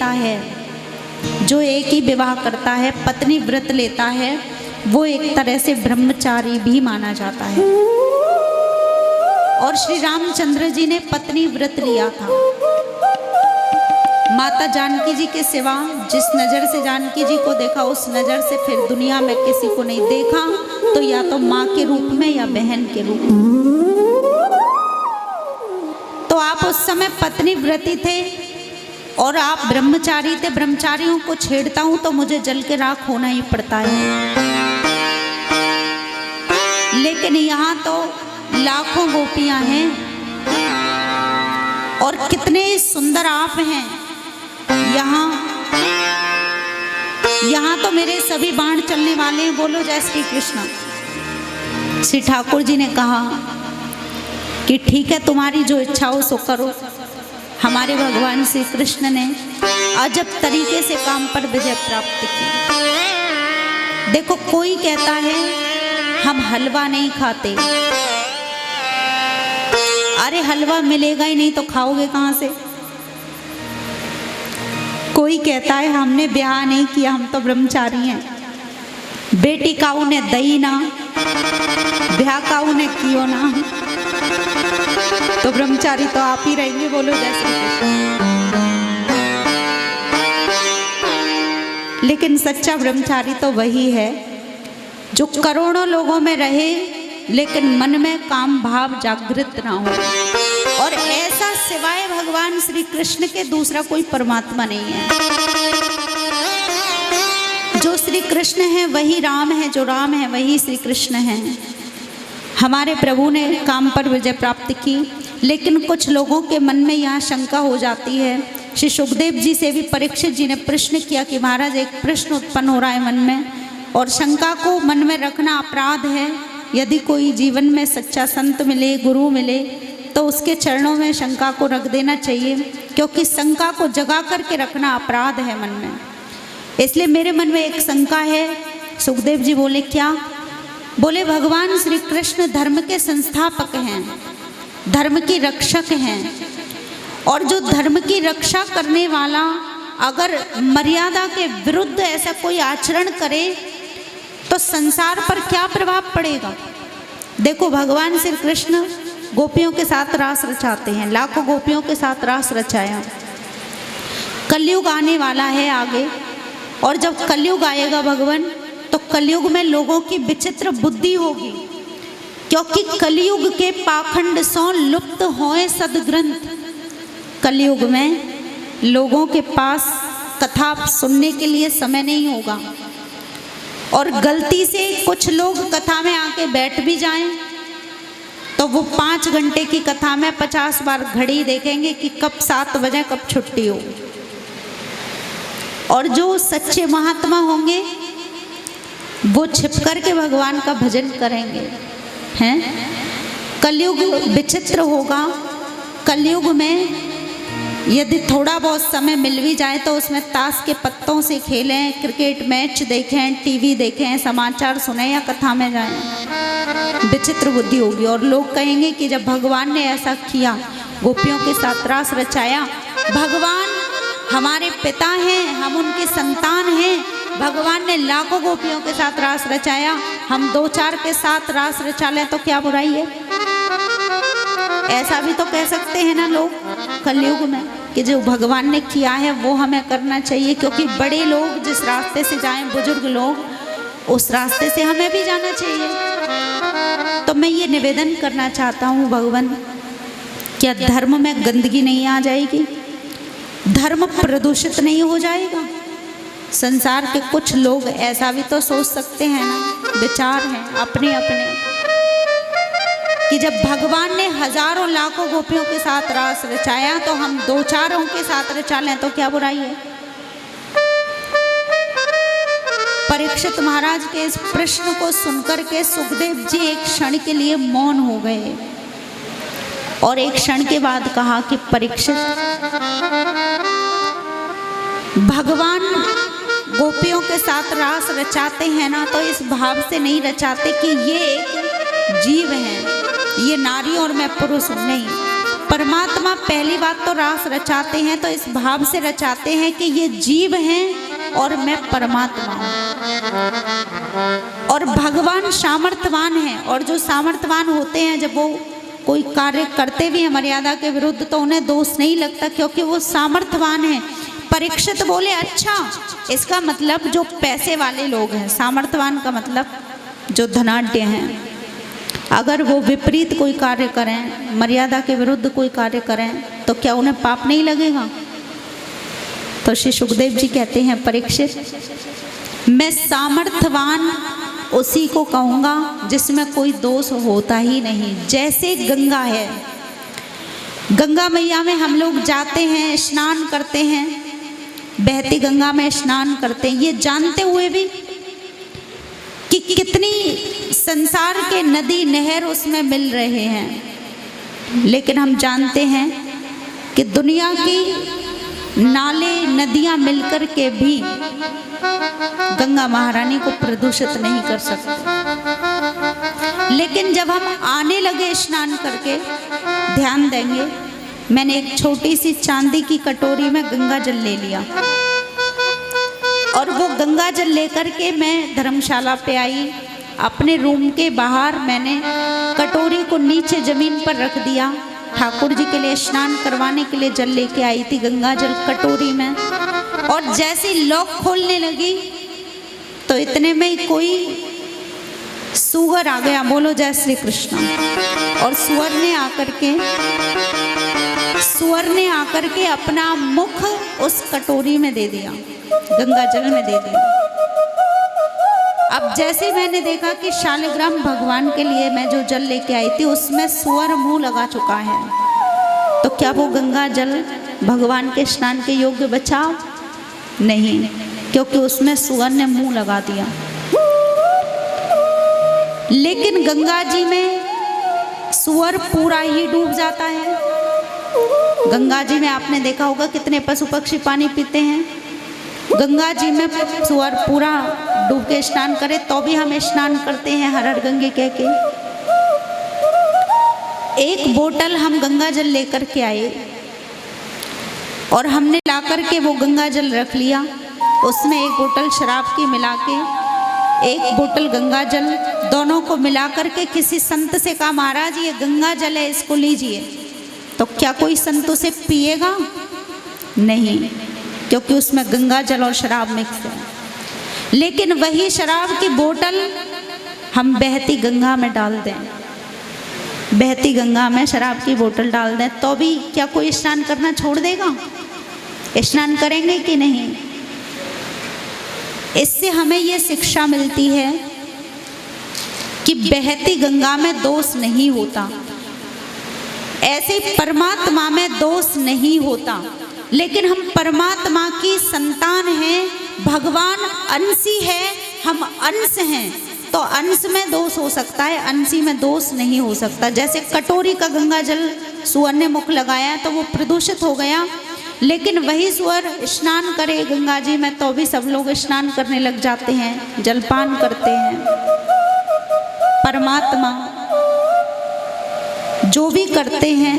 है जो एक ही विवाह करता है, पत्नी व्रत लेता है, वो एक तरह से ब्रह्मचारी भी माना जाता है। और श्री रामचंद्र जी ने पत्नी व्रत लिया था। माता जानकी जी के सिवा जिस नज़र से जानकी जी को देखा, उस नज़र से फिर दुनिया में किसी को नहीं देखा, तो या तो माँ के रूप में या बहन के रूप में। तो आप उस समय पत्नी व्रती थे और आप ब्रह्मचारी थे। ब्रह्मचारियों को छेड़ता हूं तो मुझे जल के राख होना ही पड़ता है। लेकिन यहाँ तो लाखों गोपियां हैं और कितने सुंदर आप हैं। यहाँ तो मेरे सभी बाण चलने वाले हैं। बोलो जय श्री कृष्ण। श्री ठाकुर जी ने कहा कि ठीक है, तुम्हारी जो इच्छा हो सो करो। हमारे भगवान श्री कृष्ण ने अजब तरीके से काम पर विजय प्राप्त की। देखो, कोई कहता है हम हलवा नहीं खाते। अरे हलवा मिलेगा ही नहीं तो खाओगे कहाँ से? कोई कहता है हमने ब्याह नहीं किया, हम तो ब्रह्मचारी हैं। बेटी काऊ ने दई ना, ब्याह काऊ ने कियो ना, तो ब्रह्मचारी तो आप ही रहेंगे। बोलो जय श्री कृष्ण। लेकिन सच्चा ब्रह्मचारी तो वही है जो करोड़ों लोगों में रहे लेकिन मन में काम भाव जागृत ना हो। और ऐसा सिवाय भगवान श्री कृष्ण के दूसरा कोई परमात्मा नहीं है। जो श्री कृष्ण है वही राम है, जो राम है वही श्री कृष्ण है। हमारे प्रभु ने काम पर विजय प्राप्त की, लेकिन कुछ लोगों के मन में यहाँ शंका हो जाती है। श्री सुखदेव जी से भी परीक्षित जी ने प्रश्न किया कि महाराज, एक प्रश्न उत्पन्न हो रहा है मन में, और शंका को मन में रखना अपराध है। यदि कोई जीवन में सच्चा संत मिले, गुरु मिले, तो उसके चरणों में शंका को रख देना चाहिए, क्योंकि शंका को जगा करके रखना अपराध है मन में। इसलिए मेरे मन में एक शंका है। सुखदेव जी बोले क्या? बोले भगवान श्री कृष्ण धर्म के संस्थापक हैं, धर्म की रक्षक हैं, और जो धर्म की रक्षा करने वाला अगर मर्यादा के विरुद्ध ऐसा कोई आचरण करे तो संसार पर क्या प्रभाव पड़ेगा? देखो, भगवान श्री कृष्ण गोपियों के साथ रास रचाते हैं, लाखों गोपियों के साथ रास रचाया। कलयुग आने वाला है आगे, और जब कलयुग आएगा भगवान, तो कलयुग में लोगों की विचित्र बुद्धि होगी, क्योंकि कलयुग के पाखंड सो लुप्त होए सदग्रंथ। कलयुग में लोगों के पास कथा सुनने के लिए समय नहीं होगा, और गलती से कुछ लोग कथा में आके बैठ भी जाएं तो वो 5 घंटे की कथा में 50 बार घड़ी देखेंगे कि कब 7 बजे, कब छुट्टी हो। और जो सच्चे महात्मा होंगे वो छिप कर के भगवान का भजन करेंगे। हैं? कलयुग विचित्र होगा। कलयुग में यदि थोड़ा बहुत समय मिल भी जाए तो उसमें ताश के पत्तों से खेलें, क्रिकेट मैच देखें, टीवी देखें, समाचार सुने या कथा में जाएं। विचित्र बुद्धि होगी। और लोग कहेंगे कि जब भगवान ने ऐसा किया, गोपियों के साथ रास रचाया, भगवान हमारे पिता हैं, हम उनके संतान हैं, भगवान ने लाखों गोपियों के साथ रास रचाया, हम 2-4 के साथ रास रचा लें तो क्या बुराई है? ऐसा भी तो कह सकते हैं ना लोग कलयुग में, कि जो भगवान ने किया है वो हमें करना चाहिए, क्योंकि बड़े लोग जिस रास्ते से जाएं, बुजुर्ग लोग, उस रास्ते से हमें भी जाना चाहिए। तो मैं ये निवेदन करना चाहता हूँ भगवान, क्या धर्म में गंदगी नहीं आ जाएगी? धर्म प्रदूषित नहीं हो जाएगा? संसार के कुछ लोग ऐसा भी तो सोच सकते हैं ना, विचार हैं अपने अपने, कि जब भगवान ने हजारों लाखों गोपियों के साथ रास रचाया तो हम 2-4 के साथ रचा लें तो क्या बुराई है? परीक्षित महाराज के इस प्रश्न को सुनकर के सुखदेव जी एक क्षण के लिए मौन हो गए, और एक क्षण के बाद कहा कि परीक्षित, भगवान गोपियों के साथ रास रचाते हैं ना, तो इस भाव से नहीं रचाते कि ये एक जीव है, ये नारी और मैं पुरुष हूं। नहीं, परमात्मा पहली बात तो रास रचाते हैं तो इस भाव से रचाते हैं कि ये जीव हैं और मैं परमात्मा हूँ। और भगवान सामर्थ्यवान हैं, और जो सामर्थ्यवान होते हैं जब वो कोई कार्य करते भी हैं मर्यादा के विरुद्ध तो उन्हें दोष नहीं लगता, क्योंकि वो सामर्थ्यवान हैं। परीक्षित बोले अच्छा, इसका मतलब जो पैसे वाले लोग हैं, सामर्थ्यवान का मतलब जो धनाढ्य हैं, अगर वो विपरीत कोई कार्य करें, मर्यादा के विरुद्ध कोई कार्य करें तो क्या उन्हें पाप नहीं लगेगा? तो श्री सुखदेव जी कहते हैं, परीक्षित मैं सामर्थ्यवान उसी को कहूँगा जिसमें कोई दोष होता ही नहीं। जैसे गंगा है, गंगा मैया में हम लोग जाते हैं, स्नान करते हैं, बहती गंगा में स्नान करते हैं, ये जानते हुए भी कि कितनी संसार के नदी नहर उसमें मिल रहे हैं, लेकिन हम जानते हैं कि दुनिया की नाले नदियां मिलकर के भी गंगा महारानी को प्रदूषित नहीं कर सकते। लेकिन जब हम आने लगे स्नान करके, ध्यान देंगे, मैंने एक छोटी सी चांदी की कटोरी में गंगा जल ले लिया और वो गंगा जल लेकर के मैं धर्मशाला पे आई। अपने रूम के बाहर मैंने कटोरी को नीचे जमीन पर रख दिया। ठाकुर जी के लिए स्नान करवाने के लिए जल लेके आई थी, गंगा जल कटोरी में, और जैसे लॉक खोलने लगी तो इतने में कोई सुअर आ गया, बोलो जय श्री कृष्ण। और सुअर ने आकर के अपना मुख उस कटोरी में दे दिया, गंगा जल में दे दिया। अब जैसे मैंने देखा कि शालिग्राम भगवान के लिए मैं जो जल लेके आई थी उसमें सुअर मुंह लगा चुका है, तो क्या वो गंगा जल भगवान के स्नान के योग्य बचा? नहीं, क्योंकि उसमें सुअर ने मुंह लगा दिया। लेकिन गंगा जी में सुअर पूरा ही डूब जाता है। गंगा जी में आपने देखा होगा कितने पशु पक्षी पानी पीते हैं, गंगा जी में सुअर पूरा डूब के स्नान करे तो भी हम स्नान करते हैं हर हर गंगे कह के। एक बोतल हम गंगा जल लेकर के आए और हमने लाकर के वो गंगा जल रख लिया, उसमें एक बोतल शराब की मिला के, एक बोतल गंगा जल, दोनों को मिलाकर के किसी संत से कहा महाराज ये गंगा जल है, इसको लीजिए। तो क्या कोई संत उसे पिएगा? नहीं, क्योंकि उसमें गंगा जल और शराब मिक्स है। लेकिन वही शराब की बोतल हम बहती गंगा में डाल दें, बहती गंगा में शराब की बोतल डाल दें तो भी क्या कोई स्नान करना छोड़ देगा? स्नान करेंगे कि नहीं? इससे हमें ये शिक्षा मिलती है कि बहती गंगा में दोष नहीं होता, ऐसे परमात्मा में दोष नहीं होता। लेकिन हम परमात्मा की संतान हैं, भगवान अंशी है, हम अंश हैं, तो अंश में दोष हो सकता है, अंशी में दोष नहीं हो सकता। जैसे कटोरी का गंगा जल सुअर ने मुख लगाया तो वो प्रदूषित हो गया, लेकिन वही सुअर स्नान करे गंगा जी में तो भी सब लोग स्नान करने लग जाते हैं, जलपान करते हैं। परमात्मा जो भी करते हैं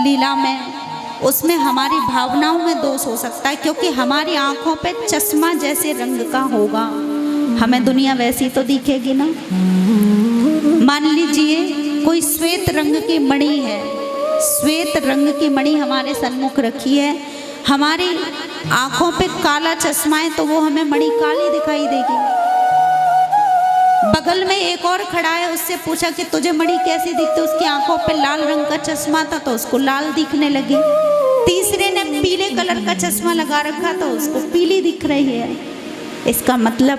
लीला में, उसमें हमारी भावनाओं में दोष हो सकता है, क्योंकि हमारी आंखों पे चश्मा जैसे रंग का होगा, हमें दुनिया वैसी तो दिखेगी ना। मान लीजिए कोई श्वेत रंग की मणि है, श्वेत रंग की मणि हमारे सन्मुख रखी है, हमारी आंखों पे काला चश्मा है तो वो हमें मणि काली दिखाई देगी। बगल में एक और खड़ा है, उससे पूछा कि तुझे मणि कैसी दिखती? उसकी आंखों पे लाल रंग का चश्मा था तो उसको लाल दिखने लगी। तीसरे ने पीले कलर का चश्मा लगा रखा तो उसको पीली दिख रही है। इसका मतलब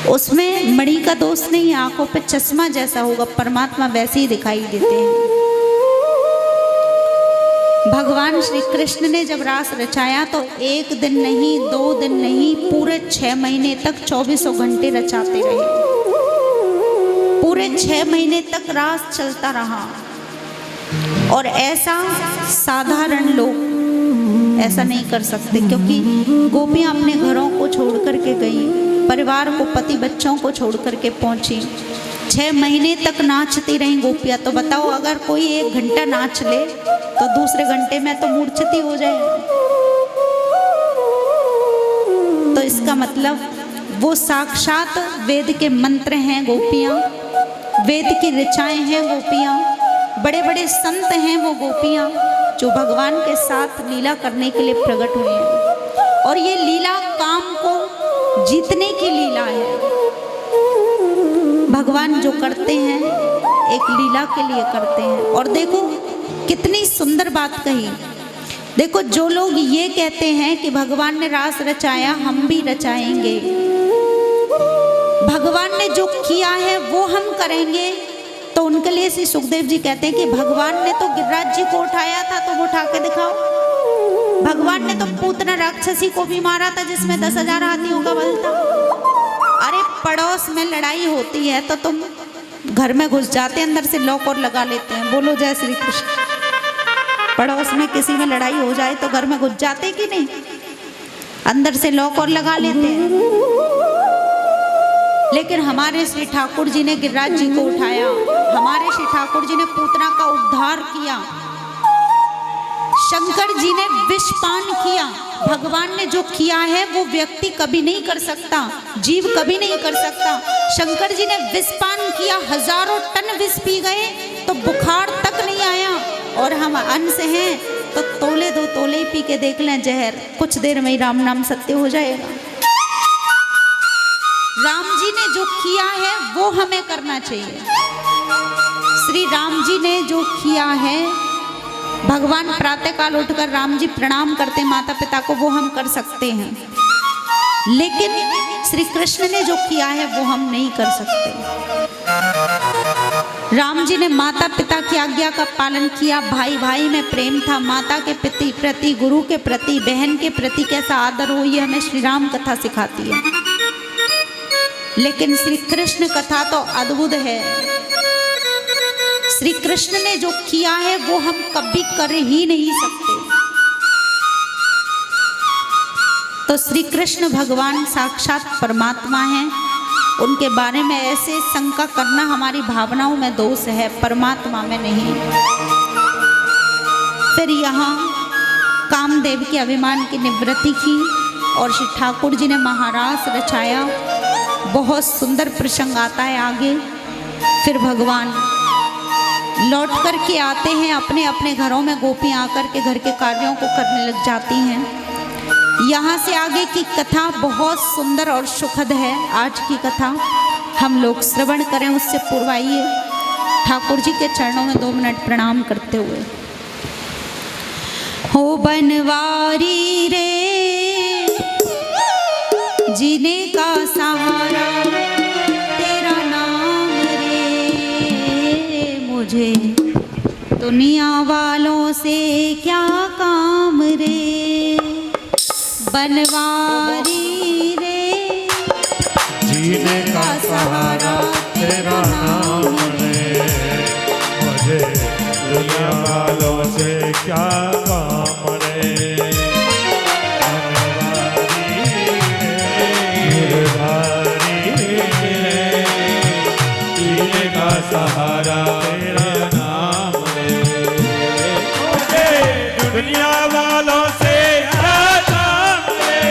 उसमें मणि का दोष नहीं, आंखों पे चश्मा जैसा होगा, परमात्मा वैसे ही दिखाई देते हैं। भगवान श्री कृष्ण ने जब रास रचाया तो एक दिन नहीं, 2 दिन नहीं, पूरे 6 महीने तक 24 घंटे रचाते रहे। पूरे 6 महीने तक रास चलता रहा। और ऐसा साधारण लोग ऐसा नहीं कर सकते, क्योंकि गोपियाँ अपने घरों को छोड़ करके गई, परिवार को, पति बच्चों को छोड़ करके पहुँची, 6 महीने तक नाचती रही गोपियाँ। तो बताओ अगर कोई 1 घंटा नाच ले तो दूसरे घंटे में तो मूर्छित हो जाए। तो इसका मतलब वो साक्षात वेद के मंत्र हैं गोपियाँ, वेद की ऋचाएँ हैं गोपियाँ, बड़े बड़े संत हैं वो गोपियाँ जो भगवान के साथ लीला करने के लिए प्रकट हुए हैं। और ये लीला काम को जीतने की लीला है। भगवान जो करते हैं एक लीला के लिए करते हैं। और देखो कितनी सुंदर बात कही। देखो जो लोग ये कहते हैं कि भगवान ने रास रचाया हम भी रचाएंगे, भगवान ने जो किया है वो हम करेंगे, तो उनके लिए श्री सुखदेव जी कहते हैं कि भगवान ने तो गिरिराज जी को उठाया था तो वो उठा के दिखाओ। भगवान ने तो पूतना राक्षसी को भी मारा था जिसमें 10,000 हाथियों का बल था। अरे पड़ोस में लड़ाई होती है तो तुम घर में घुस जाते, अंदर से लॉक और लगा लेते हैं। बोलो जय श्री कृष्ण। पड़ोस में किसी में लड़ाई हो जाए तो घर में घुस जाते कि नहीं, अंदर से लॉक और लगा लेते हैं। लेकिन हमारे श्री ठाकुर जी ने गिरिराज जी को उठाया, हमारे श्री ठाकुर जी ने पूतना का उद्धार किया, शंकर जी ने विषपान किया। भगवान ने जो किया है वो व्यक्ति कभी नहीं कर सकता, जीव कभी नहीं कर सकता। शंकर जी ने विषपान किया, हजारों टन विष पी गए तो बुखार तक नहीं आया। और हम अंश हैं तो तोले 2 तोले ही पी के देख लें जहर, कुछ देर में ही राम नाम सत्य हो जाएगा। राम जी ने जो किया है वो हमें करना चाहिए। श्री राम जी ने जो किया है, भगवान प्रातःकाल उठकर राम जी प्रणाम करते माता पिता को, वो हम कर सकते हैं। लेकिन श्री कृष्ण ने जो किया है वो हम नहीं कर सकते। राम जी ने माता पिता की आज्ञा का पालन किया, भाई भाई में प्रेम था, माता के प्रति, गुरु के प्रति, बहन के प्रति कैसा आदर हो, ये हमें श्री राम कथा सिखाती है। लेकिन श्री कृष्ण कथा तो अद्भुत है। श्री कृष्ण ने जो किया है वो हम कभी कर ही नहीं सकते। तो श्री कृष्ण भगवान साक्षात परमात्मा हैं, उनके बारे में ऐसे शंका करना हमारी भावनाओं में दोष है, परमात्मा में नहीं। फिर यहाँ कामदेव के अभिमान की निवृत्ति की और श्री ठाकुर जी ने महारास रचाया। बहुत सुंदर प्रसंग आता है आगे। फिर भगवान लौट कर के आते हैं अपने अपने घरों में, गोपियाँ आकर के घर के कार्यों को करने लग जाती हैं। यहाँ से आगे की कथा बहुत सुंदर और सुखद है। आज की कथा हम लोग श्रवण करें, उससे पूर्व आइए ठाकुर जी के चरणों में 2 मिनट प्रणाम करते हुए। हो बनवारी रे जीने का सहारा तेरा नाम रे, मुझे दुनिया वालों से क्या काम रे। बनवारी रे जीने का सहारा तेरा नाम रे, मुझे दुनिया वालों से क्या काम रे। सहारा तेरा नाम रे, मुझे दुनिया वालों से क्या काम रे।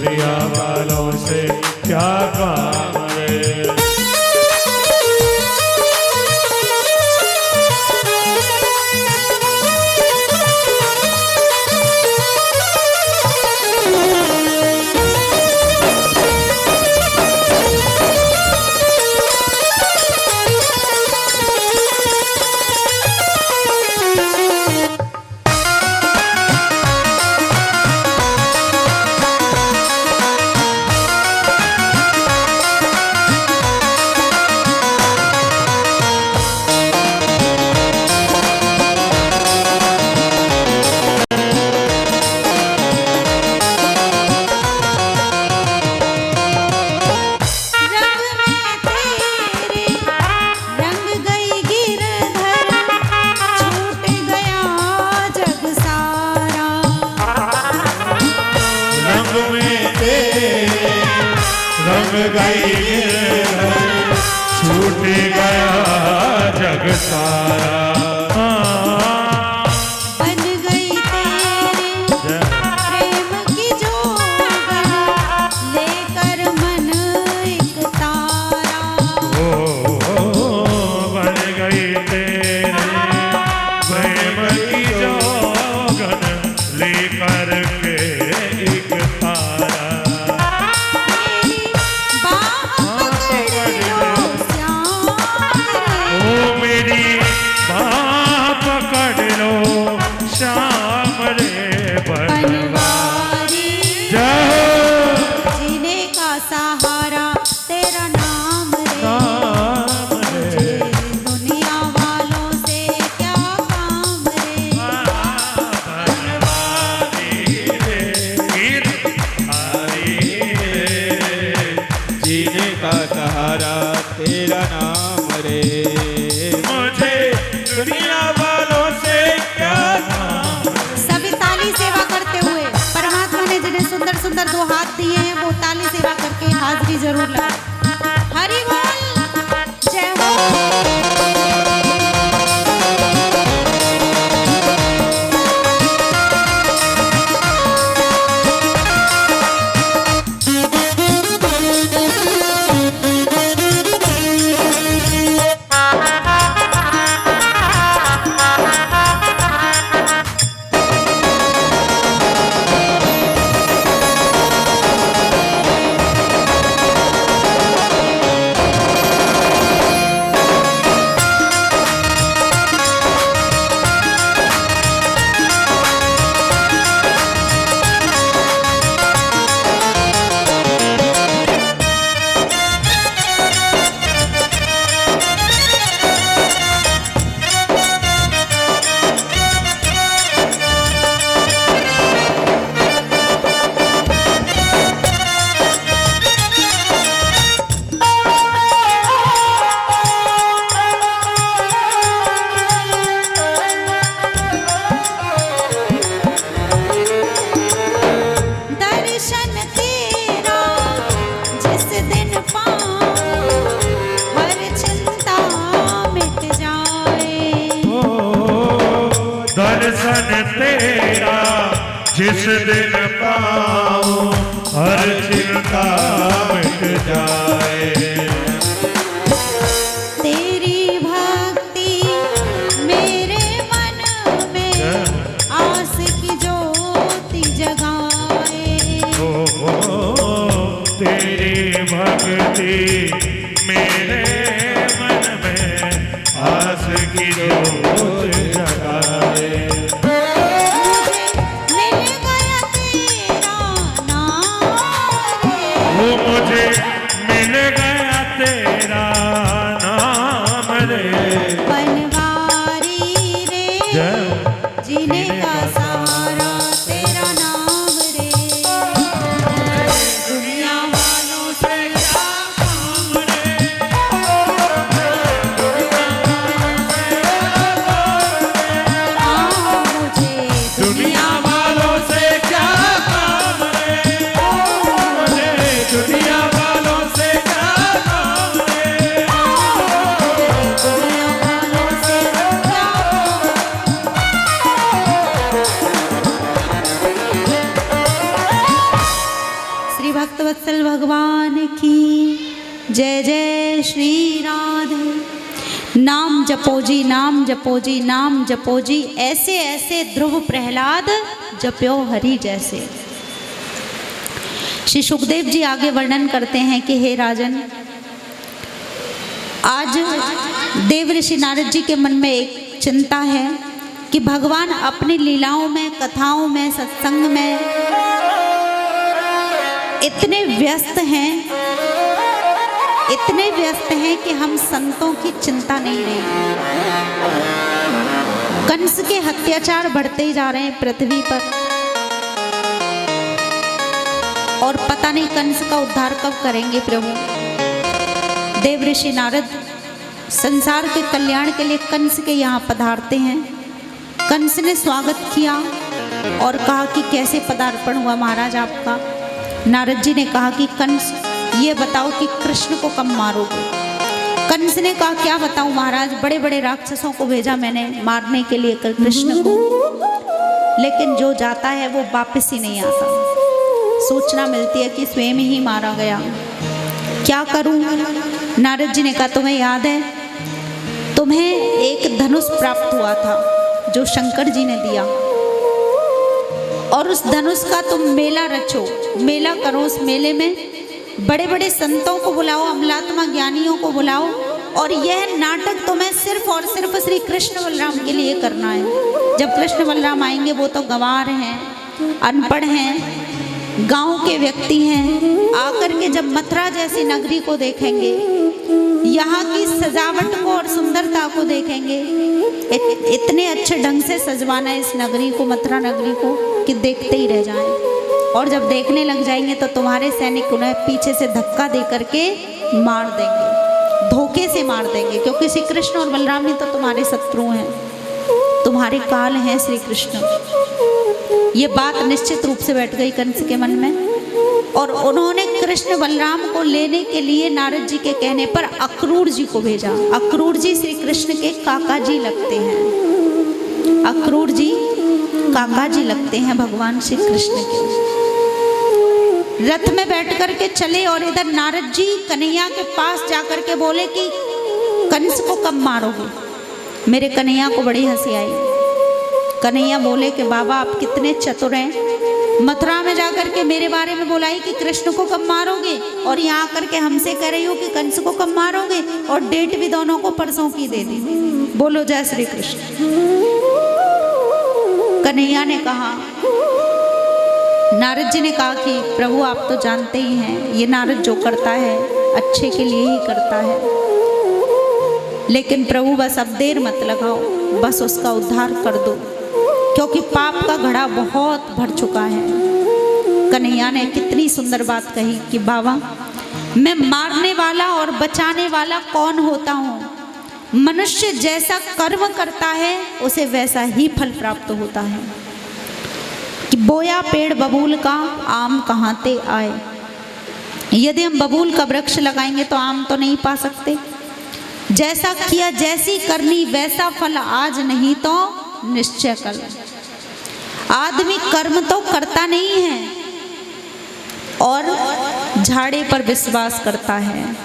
दुनिया वालों से क्या काम रे। रंग गई छूट गया जग सारा। बन गई तेरे प्रेम की जोगन लेकर मन एक तारा। बन गई तेरे प्रेम की जोगन लेकर के एक तारा। पकड़ लो श्याम रे बनवारी। जीने का सहारा तेरा नाम रे। दुनिया वालों से क्या काम रे। बनवारी रे जीने का सहारा तेरा नाम रे। मुझे दुनिया वालों से क्या काम। सभी ताली सेवा करते हुए परमात्मा ने जिन्हें सुंदर सुंदर दो हाथ दिए हैं वो ताली सेवा करके हाजिरी जरूर लगाए। हरि बोल जय हो। दर्शन तेरा जिस दिन पाऊं हर चिंता मिट जाए। तेरी भक्ति मेरे मन में आस की ज्योति जगाए। तेरी भक्ति मेरे मन में आस की ज्योति जगाए। मुझे मिल गया तेरा नाम रे। बनवारी रे जीने का सहारा तेरा नाम रे। दुनिया वालों से क्या काम रे। भक्तवत्सल भगवान की जय। जय श्री राधे। नाम जपो जी, नाम जपो जी, नाम जपो जी, ऐसे ऐसे ध्रुव प्रहलाद जप्यो हरि जैसे। श्री सुखदेव जी आगे वर्णन करते हैं कि हे राजन, आज देव ऋषि नारद जी के मन में एक चिंता है कि भगवान अपनी लीलाओं में, कथाओं में, सत्संग में इतने व्यस्त हैं कि हम संतों की चिंता नहीं रही। कंस के अत्याचार बढ़ते ही जा रहे हैं पृथ्वी पर, और पता नहीं कंस का उद्धार कब करेंगे प्रभु। देव ऋषि नारद संसार के कल्याण के लिए कंस के यहाँ पधारते हैं। कंस ने स्वागत किया और कहा कि कैसे पदार्पण हुआ महाराज आपका। नारद जी ने कहा कि कंस ये बताओ कि कृष्ण को कब मारोगे। कंस ने कहा क्या बताऊं महाराज, बड़े बड़े राक्षसों को भेजा मैंने मारने के लिए कृष्ण को, लेकिन जो जाता है वो वापस ही नहीं आता। सूचना मिलती है कि स्वयं ही मारा गया। क्या करूं? नारद जी ने कहा तुम्हें याद है, तुम्हें एक धनुष प्राप्त हुआ था जो शंकर जी ने दिया, और उस धनुष का तुम मेला रचो, मेला करो। उस मेले में बड़े बड़े संतों को बुलाओ, अमलात्मा ज्ञानियों को बुलाओ, और यह नाटक तुम्हें सिर्फ और सिर्फ श्री कृष्ण बलराम के लिए करना है। जब कृष्ण बलराम आएंगे वो तो गंवार हैं, अनपढ़ हैं, गांव के व्यक्ति हैं, आकर के जब मथुरा जैसी नगरी को देखेंगे, यहाँ की सजावट को और सुंदरता को देखेंगे, इतने अच्छे ढंग से सजवाना है इस नगरी को, मथुरा नगरी को, कि देखते ही रह जाएं। और जब देखने लग जाएंगे तो तुम्हारे सैनिक उन्हें पीछे से धक्का दे करके मार देंगे, धोखे से मार देंगे, क्योंकि श्री कृष्ण और बलराम ही तो तुम्हारे शत्रु हैं, तुम्हारे काल हैं श्री कृष्ण। ये बात निश्चित रूप से बैठ गई कंस के मन में, और उन्होंने कृष्ण बलराम को लेने के लिए नारद जी के कहने पर अक्रूर जी को भेजा। अक्रूर जी श्री कृष्ण के काका जी लगते हैं, अक्रूर जी काका जी लगते हैं भगवान श्री कृष्ण के। रथ में बैठ कर के चले और इधर नारद जी कन्हैया के पास जाकर के बोले कि कंस को कब मारोगे। मेरे कन्हैया को बड़ी हंसी आई। कन्हैया बोले कि बाबा आप कितने चतुर हैं, मथुरा में जाकर के मेरे बारे में बोलाई कि कृष्ण को कब मारोगे, और यहाँ आकर के हमसे कह रही हो कि कंस को कब मारोगे, और डेट भी दोनों को परसों की दे दी। बोलो जय श्री कृष्ण। कन्हैया ने कहा, नारद जी ने कहा कि प्रभु आप तो जानते ही हैं ये नारद जो करता है अच्छे के लिए ही करता है, लेकिन प्रभु बस अब देर मत लगाओ, बस उसका उद्धार कर दो, क्योंकि पाप का घड़ा बहुत भर चुका है। कन्हैया ने कितनी सुंदर बात कही कि बाबा मैं मारने वाला और बचाने वाला कौन होता हूँ, मनुष्य जैसा कर्म करता है उसे वैसा ही फल प्राप्त होता है। कि बोया पेड़ बबूल का आम कहाँ ते आए। यदि हम बबूल का वृक्ष लगाएंगे तो आम तो नहीं पा सकते। जैसा किया जैसी करनी वैसा फल आज नहीं तो निश्चय कल। आदमी कर्म तो करता नहीं है और झाड़े पर विश्वास करता है।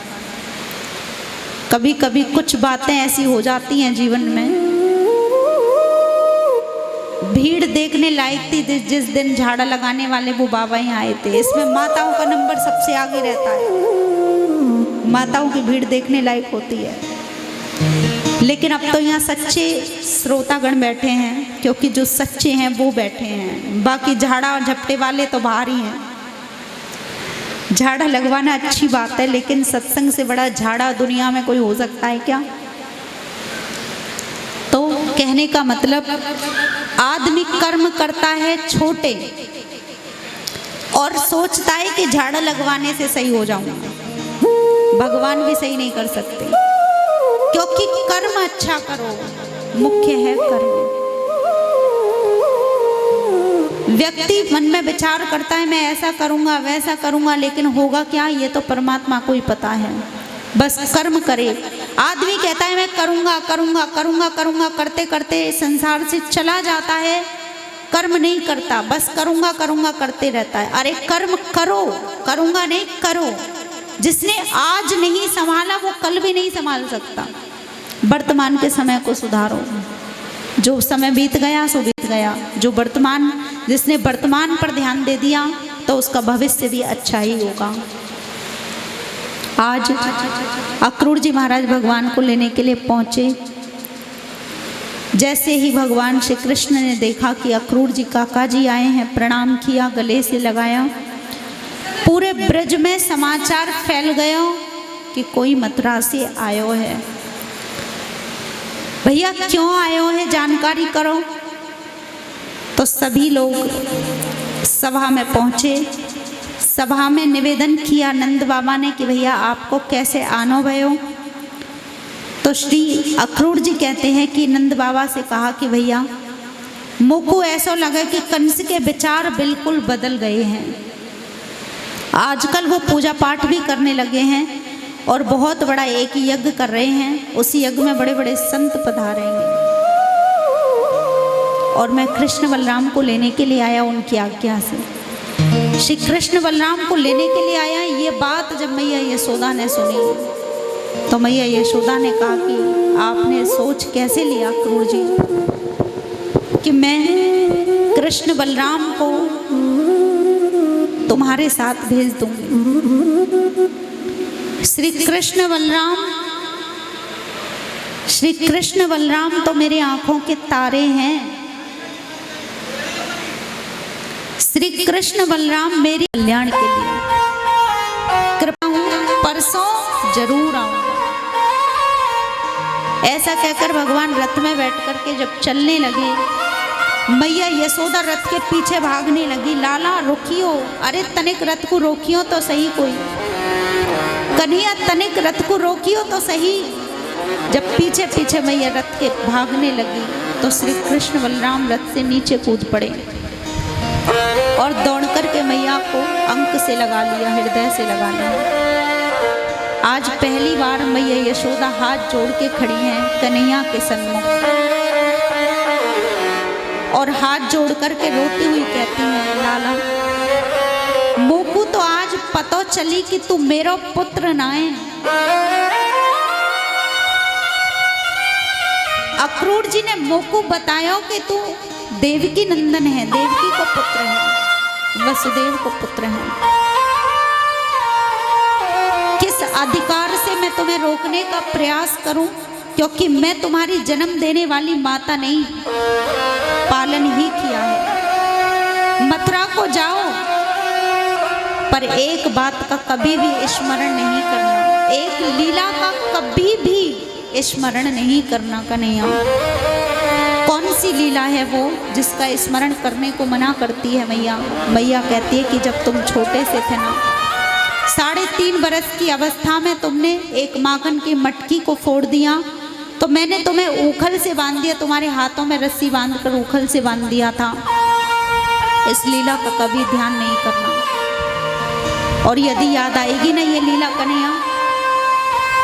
कभी कभी कुछ बातें ऐसी हो जाती हैं जीवन में। भीड़ देखने लायक थी जिस दिन झाड़ा लगाने वाले वो बाबा यहाँ आए थे। इसमें माताओं का नंबर सबसे आगे रहता है, माताओं की भीड़ देखने लायक होती है। लेकिन अब तो यहाँ सच्चे श्रोतागण बैठे हैं, क्योंकि जो सच्चे हैं वो बैठे हैं, बाकी झाड़ा और झपटे वाले तो बाहर ही हैं। झाड़ा लगवाना अच्छी बात है, लेकिन सत्संग से बड़ा झाड़ा दुनिया में कोई हो सकता है क्या? तो कहने का मतलब आदमी कर्म करता है छोटे और सोचता है कि झाड़ा लगवाने से सही हो जाऊंगा। भगवान भी सही नहीं कर सकते, क्योंकि कर्म अच्छा करो, मुख्य है कर्म। व्यक्ति मन में विचार करता है मैं ऐसा करूंगा वैसा करूंगा, लेकिन होगा क्या ये तो परमात्मा को ही पता है। बस कर्म करे। आदमी कहता है मैं करूंगा करूंगा करूंगा करूंगा, करते करते संसार से चला जाता है कर्म नहीं करता, बस करूँगा करूँगा करते रहता है। अरे कर्म करो, करूँगा नहीं करो। जिसने आज नहीं संभाला वो कल भी नहीं संभाल सकता। वर्तमान के समय को सुधारो। जो समय बीत गया सो बीत गया। जो वर्तमान, जिसने वर्तमान पर ध्यान दे दिया तो उसका भविष्य भी अच्छा ही होगा। आज अक्रूर जी महाराज भगवान को लेने के लिए पहुँचे। जैसे ही भगवान श्री कृष्ण ने देखा कि अक्रूर जी काका जी आए हैं, प्रणाम किया, गले से लगाया। पूरे ब्रज में समाचार फैल गया कि कोई मथुरा से आयो है। भैया क्यों आयो है, जानकारी करो। तो सभी लोग सभा में पहुँचे। सभा में निवेदन किया नंद बाबा ने कि भैया आपको कैसे आनो भयो। तो श्री अक्रूर जी कहते हैं कि नंद बाबा से कहा कि भैया मुझको ऐसा लगा कि कंस के विचार बिल्कुल बदल गए हैं। आजकल वो पूजा पाठ भी करने लगे हैं और बहुत बड़ा एक यज्ञ कर रहे हैं। उसी यज्ञ में बड़े बड़े संत पधारेंगे और मैं कृष्ण बलराम को लेने के लिए आया उनकी आज्ञा से। श्री कृष्ण बलराम को लेने के लिए आया। ये बात जब मैया यशोदा ने सुनी तो मैया यशोदा ने कहा कि आपने सोच कैसे लिया अक्रूर जी कि मैं कृष्ण बलराम को तुम्हारे साथ भेज दूंगी। श्री कृष्ण बलराम तो मेरे आंखों के तारे हैं। श्री कृष्ण बलराम मेरे कल्याण के लिए कृपा हूं, परसों जरूर आऊंगा। ऐसा कहकर भगवान रथ में बैठ करके जब चलने लगे, मैया यशोदा रथ के पीछे भागने लगी। लाला रुकियो, अरे तनिक रथ को रोकियो तो सही, कोई कन्हैया तनिक रथ को रोकियो तो सही। जब पीछे पीछे मैया रथ के भागने लगी तो श्री कृष्ण बलराम रथ से नीचे कूद पड़े और दौड़ करके मैया को अंक से लगा लिया, हृदय से लगा लिया। आज पहली बार मैया यशोदा हाथ जोड़ के खड़ी हैं कन्हैया के सन्मुख और हाथ जोड़ करके रोती हुई कहती हैं, लाला मोकू तो आज पतो चली कि तू मेरो पुत्र ना है। अक्रूर जी ने मोकू बताया कि तू देवकी नंदन है, देवकी को पुत्र है, वसुदेव को पुत्र है। किस अधिकार से मैं तुम्हें रोकने का प्रयास करूं, क्योंकि मैं तुम्हारी जन्म देने वाली माता नहीं, पालन ही किया है। मथुरा को जाओ पर एक बात का कभी भी स्मरण नहीं करना, एक लीला का कभी भी स्मरण नहीं करना। कन्हैया कौन सी लीला है वो जिसका स्मरण करने को मना करती है मैया? मैया कहती है कि जब तुम छोटे से थे ना, 3.5 बरस की अवस्था में तुमने एक माखन की मटकी को फोड़ दिया तो मैंने तुम्हें ऊखल से बांध दिया, तुम्हारे हाथों में रस्सी बांधकर ऊखल से बांध दिया था। इस लीला का कभी ध्यान नहीं करना। और यदि याद आएगी ना ये लीला कन्हैया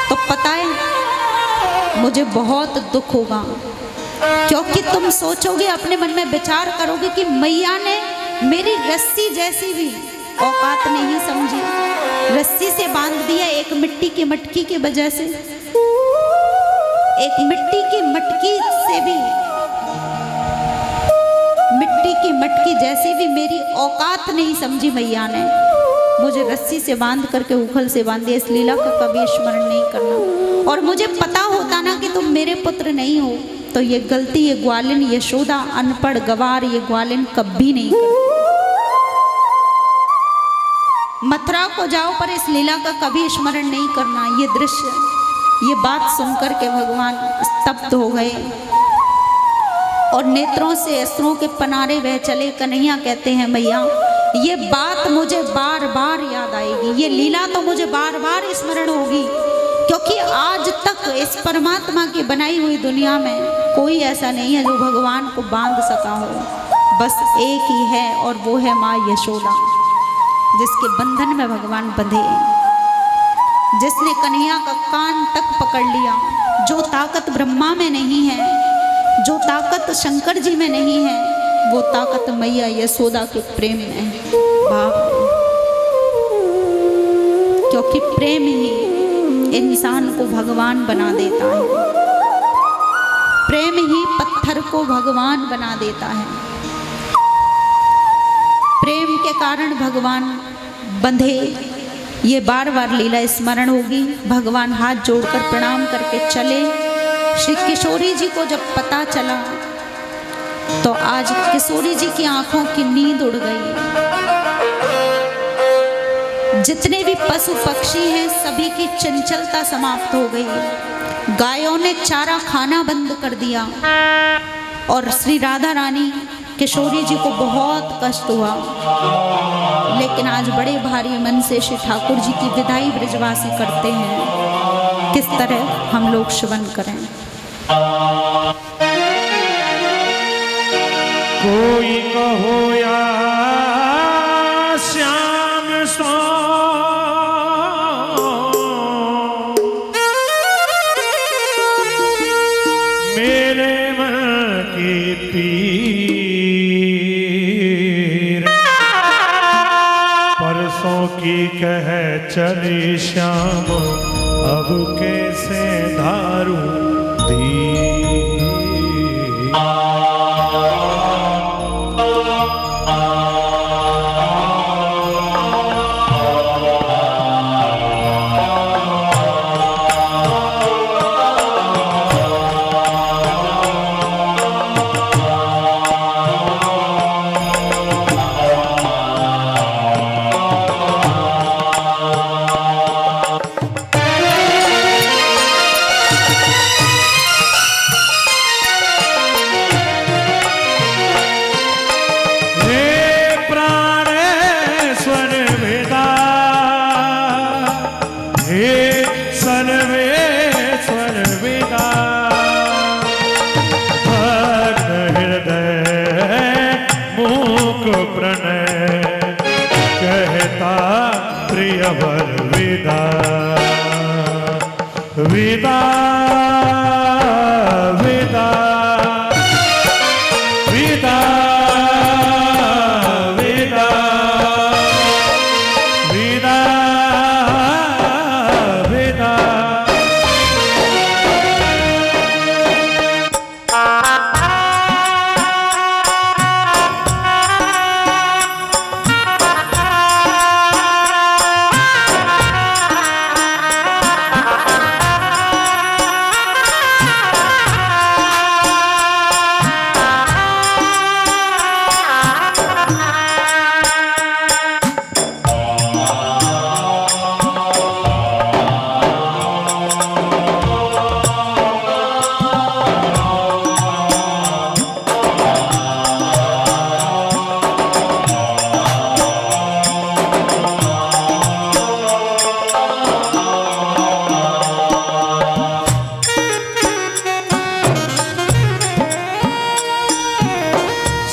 तो पता है मुझे बहुत दुख होगा, क्योंकि तुम सोचोगे, अपने मन में विचार करोगे कि मैया ने मेरी रस्सी जैसी भी औकात नहीं समझी, रस्सी से बांध दिया एक मिट्टी की मटकी की वजह से। एक मिट्टी की मटकी से भी, मिट्टी की मटकी जैसी भी मेरी औकात नहीं समझी मैया ने, मुझे रस्सी से बांध करके उखल से बांध दिया। इस लीला का कभी स्मरण नहीं करना। और मुझे पता होता ना कि तुम मेरे पुत्र नहीं हो तो ये गलती ये ग्वालिन यशोदा अनपढ़ गवार ये ग्वालिन कभी नहीं करती। मथुरा को जाओ पर इस लीला का कभी स्मरण नहीं करना। ये दृश्य, ये बात सुनकर के भगवान स्तब्ध हो गए और नेत्रों से अश्रुओं के पनारे बह चले। कन्हैया कहते हैं मैया ये बात मुझे बार बार याद आएगी, ये लीला तो मुझे बार बार स्मरण होगी, क्योंकि आज तक इस परमात्मा की बनाई हुई दुनिया में कोई ऐसा नहीं है जो भगवान को बांध सका हो। बस एक ही है और वो है माँ यशोदा, जिसके बंधन में भगवान बंधे, जिसने कन्हैया का कान तक पकड़ लिया। जो ताकत ब्रह्मा में नहीं है, जो ताकत शंकर जी में नहीं है, वो ताकत मैया यशोदा के प्रेम में है भाव, क्योंकि प्रेम ही इंसान को भगवान बना देता है, प्रेम ही पत्थर को भगवान बना देता है। प्रेम के कारण भगवान बंधे, ये बार बार लीला स्मरण होगी। भगवान हाथ जोड़कर प्रणाम करके चले। श्री किशोरी जी को जब पता चला तो आज किशोरी जी की आंखों की नींद उड़ गई। जितने भी पशु पक्षी हैं सभी की चंचलता समाप्त हो गई। गायों ने चारा खाना बंद कर दिया और श्री राधा रानी किशोरी जी को बहुत कष्ट हुआ। लेकिन आज बड़े भारी मन से श्री ठाकुर जी की विदाई ब्रजवासी करते हैं। किस तरह हम लोग श्रवण करें। कोई कहो या श्याम सो मेरे मन की पीर, परसों की कह चली श्याम अब कैसे धारू दी। विदा विदा विदा विदा विदा विदा।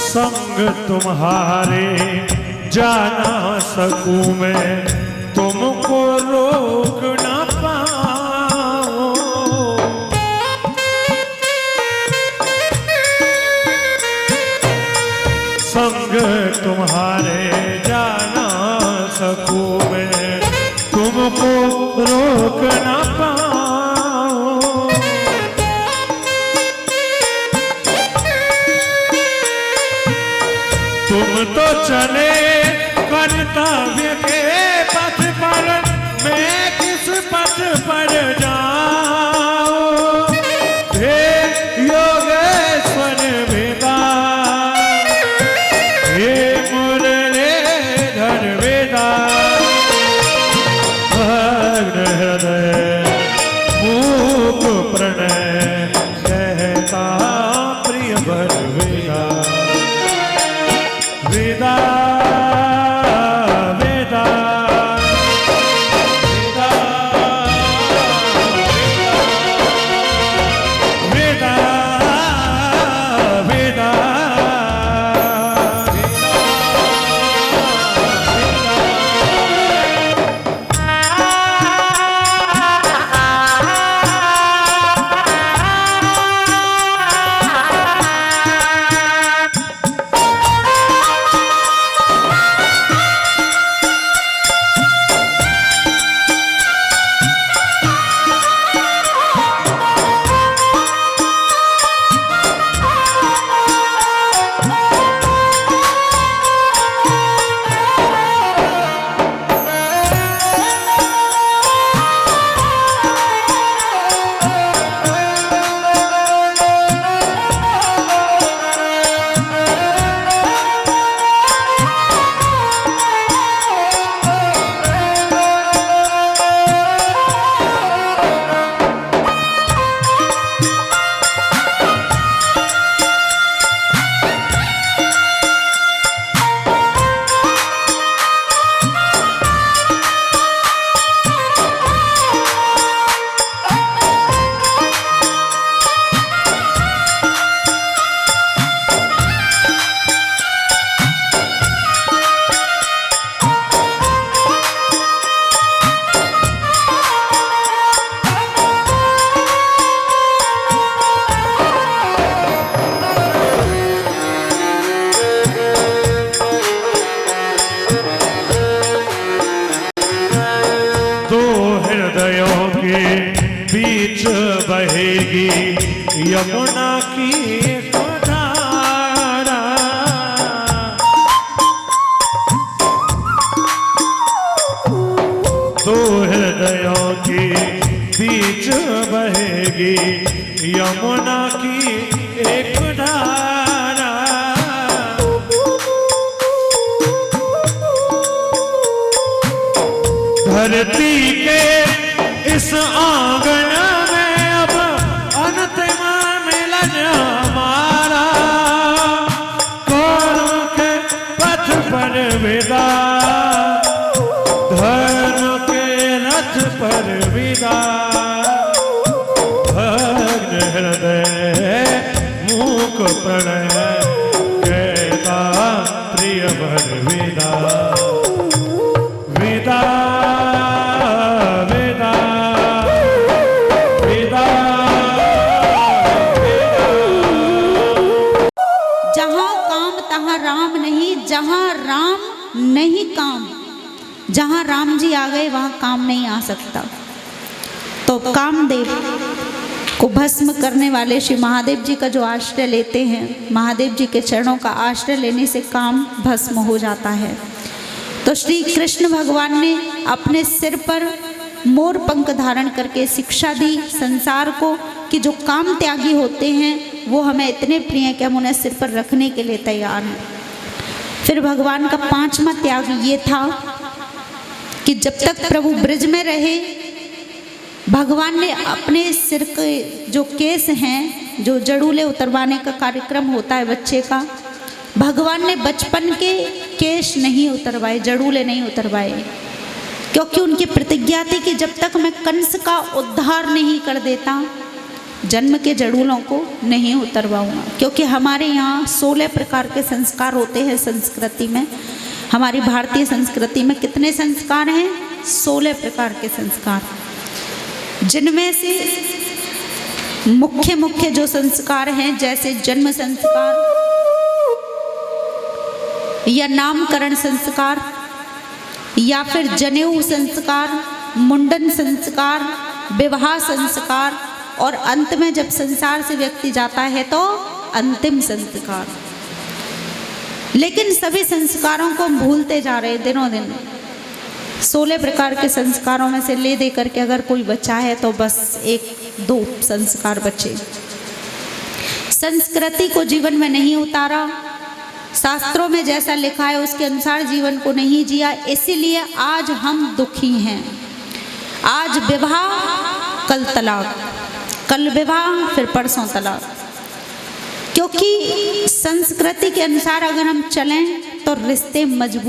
संग तुम्हारे जा ना सकूं मैं, तुमको रोक ना पाऊं। संग तुम्हारे जा ना सकूं मैं, तुमको रोक ना पाऊं। तुम तो चले कर्तव्य के पथ पर, मैं किस पथ पर जाऊं। हे योगेश्वर वेदा, हे मुरलीधर वेदा, भग्न हृदय मूक प्रणय कहता प्रिय वर वेदा। वेदा वेदा के बीच बहेगी यमुना की एक धारा। दो हृदयों के बीच बहेगी यमुना की एक धारा। धरती के इस आंगन में अब अंतिम मिलन हमारा। कर्म के पथ पर विदा, धर्म के रथ पर विदा। भग्न हृदय मूक प्रणय कहता प्रिय भर विदा। विदा विदा विदा। जहाँ काम तहाँ राम नहीं, जहाँ राम नहीं काम। जहाँ राम जी आ गए वहाँ काम नहीं आ सकता। तो कामदेव को भस्म करने वाले श्री महादेव जी का जो आश्रय लेते हैं, महादेव जी के चरणों का आश्रय लेने से काम भस्म हो जाता है। तो श्री कृष्ण भगवान ने अपने सिर पर मोर पंख धारण करके शिक्षा दी संसार को कि जो काम त्यागी होते हैं वो हमें इतने प्रिय हैं कि हम उन्हें सिर पर रखने के लिए तैयार हैं। फिर भगवान का 5वां त्याग ये था कि जब तक प्रभु ब्रज में रहे, भगवान ने अपने सिर के जो केस हैं, जो जड़ूले उतरवाने का कार्यक्रम होता है बच्चे का, भगवान ने बचपन के केश नहीं उतरवाए, जड़ूले नहीं उतरवाए, क्योंकि उनकी प्रतिज्ञा थी कि जब तक मैं कंस का उद्धार नहीं कर देता जन्म के जड़ूलों को नहीं उतरवाऊंगा। क्योंकि हमारे यहाँ 16 प्रकार के संस्कार होते हैं संस्कृति में। हमारी भारतीय संस्कृति में कितने संस्कार हैं? 16 प्रकार के संस्कार, जिनमें से मुख्य मुख्य जो संस्कार हैं जैसे जन्म संस्कार या नामकरण संस्कार या फिर जनेऊ संस्कार, मुंडन संस्कार, विवाह संस्कार और अंत में जब संसार से व्यक्ति जाता है तो अंतिम संस्कार। लेकिन सभी संस्कारों को हम भूलते जा रहे हैं दिनों दिन। 16 प्रकार के संस्कारों में से ले दे करके अगर कोई बचा है तो बस 1-2 संस्कार बचे। संस्कृति को जीवन में नहीं उतारा, शास्त्रों में जैसा लिखा है उसके अनुसार जीवन को नहीं जिया, इसीलिए आज हम दुखी हैं। आज विवाह, कल तलाक, कल विवाह, फिर परसों तलाक। क्योंकि संस्कृति के अनुसार अगर हम चलें तो रिश्ते मजबूत